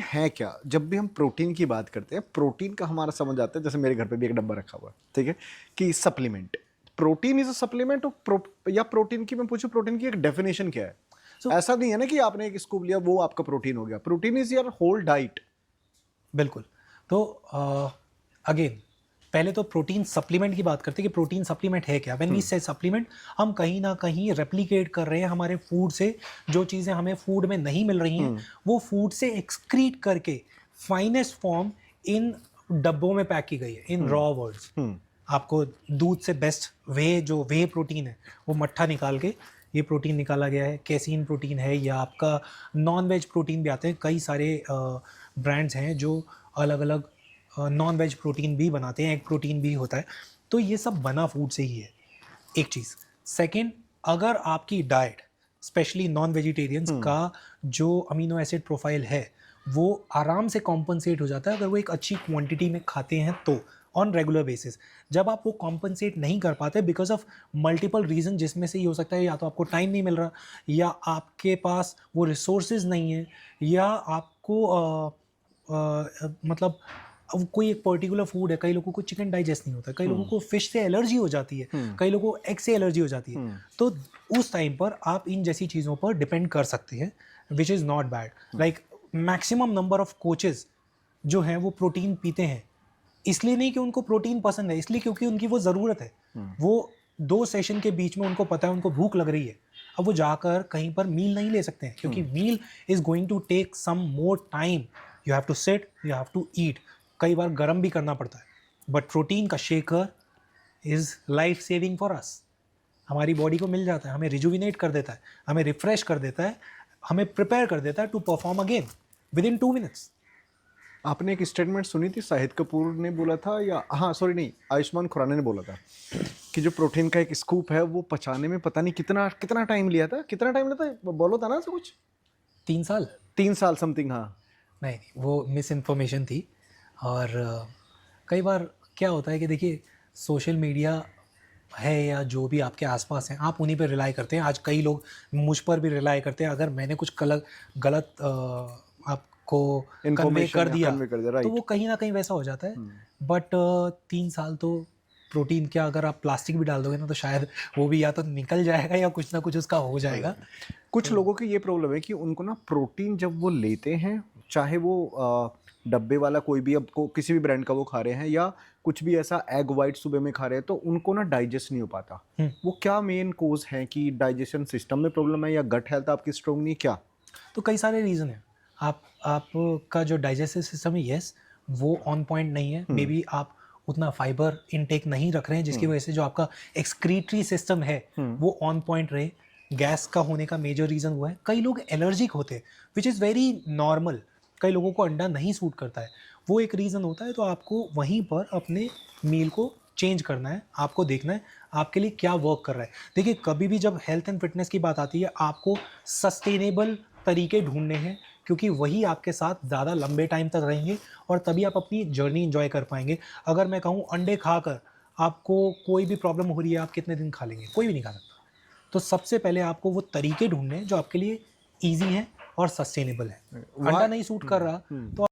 है क्या? जब भी हम प्रोटीन की बात करते हैं, प्रोटीन का हमारा समझ आता है, जैसे मेरे घर पे भी एक डब्बा रखा हुआ है, ठीक है, कि supplement. Protein is a supplement या प्रोटीन की मैं पूछूं, प्रोटीन की एक डेफिनेशन क्या है? सो ऐसा नहीं है ना कि आपने एक स्कूप लिया वो आपका प्रोटीन हो गया। Protein is your whole diet. बिल्कुल। तो अगेन पहले तो प्रोटीन सप्लीमेंट की बात करते हैं कि प्रोटीन सप्लीमेंट है क्या। व्हेन वी से सप्लीमेंट, हम कहीं ना कहीं रेप्लिकेट कर रहे हैं हमारे फूड से। जो चीज़ें हमें फूड में नहीं मिल रही हैं वो फूड से एक्सक्रीट करके फाइनेस्ट फॉर्म इन डब्बों में पैक की गई है, इन रॉ वर्ड्स। आपको दूध से बेस्ट जो वे प्रोटीन है वो मट्ठा निकाल के ये प्रोटीन निकाला गया है। कैसीन प्रोटीन है, या आपका नॉन वेज प्रोटीन भी आते हैं। कई सारे ब्रांड्स हैं जो अलग अलग नॉन वेज प्रोटीन भी बनाते हैं, एग प्रोटीन भी होता है। तो ये सब बना फूड से ही है, एक चीज़। सेकंड, अगर आपकी डाइट स्पेशली नॉन वेजिटेरियंस का जो अमीनो एसिड प्रोफाइल है वो आराम से कॉम्पनसेट हो जाता है अगर वो एक अच्छी क्वांटिटी में खाते हैं तो, ऑन रेगुलर बेसिस। जब आप वो कॉम्पनसेट नहीं कर पाते बिकॉज ऑफ मल्टीपल रीज़न, जिसमें से ये हो सकता है या तो आपको टाइम नहीं मिल रहा, या आपके पास वो रिसोर्सेज नहीं है, या आपको मतलब अब कोई एक पर्टिकुलर फूड है। कई लोगों को चिकन डाइजेस्ट नहीं होता, कई लोगों को फिश से एलर्जी हो जाती है, कई लोगों को एग से एलर्जी हो जाती है। तो उस टाइम पर आप इन जैसी चीज़ों पर डिपेंड कर सकते हैं, which is not bad. Like maximum number of coaches जो हैं वो प्रोटीन पीते हैं, इसलिए नहीं कि उनको प्रोटीन पसंद है, इसलिए क्योंकि उनकी वो ज़रूरत है। वो 2 सेशन के बीच में उनको पता है उनको भूख लग रही है, अब वो जाकर कहीं पर मील नहीं ले सकते हैं क्योंकि meal is going to take some more time. You have to sit, you have to eat, कई बार गर्म भी करना पड़ता है। बट प्रोटीन का shaker is life saving for us. हमारी बॉडी को मिल जाता है, हमें रिजुविनेट कर देता है, हमें रिफ्रेश कर देता है, हमें प्रिपेयर कर देता है to perform again within 2 minutes. आपने एक स्टेटमेंट सुनी थी, शाहिद कपूर ने बोला था, या हाँ सॉरी नहीं, आयुष्मान खुराना ने बोला था कि जो प्रोटीन का एक स्कूप है वो पचाने में पता नहीं कितना कितना टाइम लिया था, कितना टाइम लेता है, बोलो था ना ऐसा कुछ? 3 साल? 3 साल समथिंग, हाँ। नहीं नहीं, वो मिस इन्फॉर्मेशन थी। और कई बार क्या होता है कि देखिए, सोशल मीडिया है या जो भी आपके आसपास हैं, आप उन्हीं पर रिलाई करते हैं। आज कई लोग मुझ पर भी रिलाई करते हैं। अगर मैंने कुछ गलत आपको कन्वे इन्फॉर्मेशन कर दिया कन्वे कर दिया, तो वो राइट। कहीं ना कहीं वैसा हो जाता है। बट 3 साल तो प्रोटीन क्या, अगर आप प्लास्टिक भी डाल दोगे ना तो शायद वो भी या तो निकल जाएगा या कुछ ना कुछ उसका हो जाएगा। कुछ लोगों की ये प्रॉब्लम है कि उनको ना प्रोटीन जब वो लेते हैं, चाहे वो डब्बे वाला कोई भी, अब को किसी भी ब्रांड का वो खा रहे हैं या कुछ भी ऐसा एग वाइट सुबह में खा रहे हैं, तो उनको ना डाइजेस्ट नहीं हो पाता। वो क्या मेन कोज है कि डाइजेशन सिस्टम में प्रॉब्लम है या गट हेल्थ आपकी स्ट्रॉन्ग नहीं, क्या? तो कई सारे रीज़न हैं। आपका जो डाइजेस्टिव सिस्टम है, यस, वो ऑन पॉइंट नहीं है। मे बी आप उतना फाइबर इनटेक नहीं रख रहे हैं जिसकी वजह से जो आपका एक्सक्रीटरी सिस्टम है वो ऑन पॉइंट रहे। गैस का होने का मेजर रीज़न वो है। कई लोग एलर्जिक होते हैं, विच इज़ वेरी नॉर्मल। कई लोगों को अंडा नहीं सूट करता है, वो एक रीज़न होता है। तो आपको वहीं पर अपने मील को चेंज करना है, आपको देखना है आपके लिए क्या वर्क कर रहा है। देखिए, कभी भी जब हेल्थ एंड फिटनेस की बात आती है, आपको सस्टेनेबल तरीके ढूंढने हैं, क्योंकि वही आपके साथ ज़्यादा लंबे टाइम तक रहेंगे और तभी आप अपनी जर्नी एंजॉय कर पाएंगे। अगर मैं कहूँ अंडे खाकर आपको कोई भी प्रॉब्लम हो रही है, आप कितने दिन खा लेंगे? कोई भी नहीं खा सकता। तो सबसे पहले आपको वो तरीके ढूंढने हैं जो आपके लिए ईजी हैं और सस्टेनेबल है। अंडा नहीं सूट कर रहा तो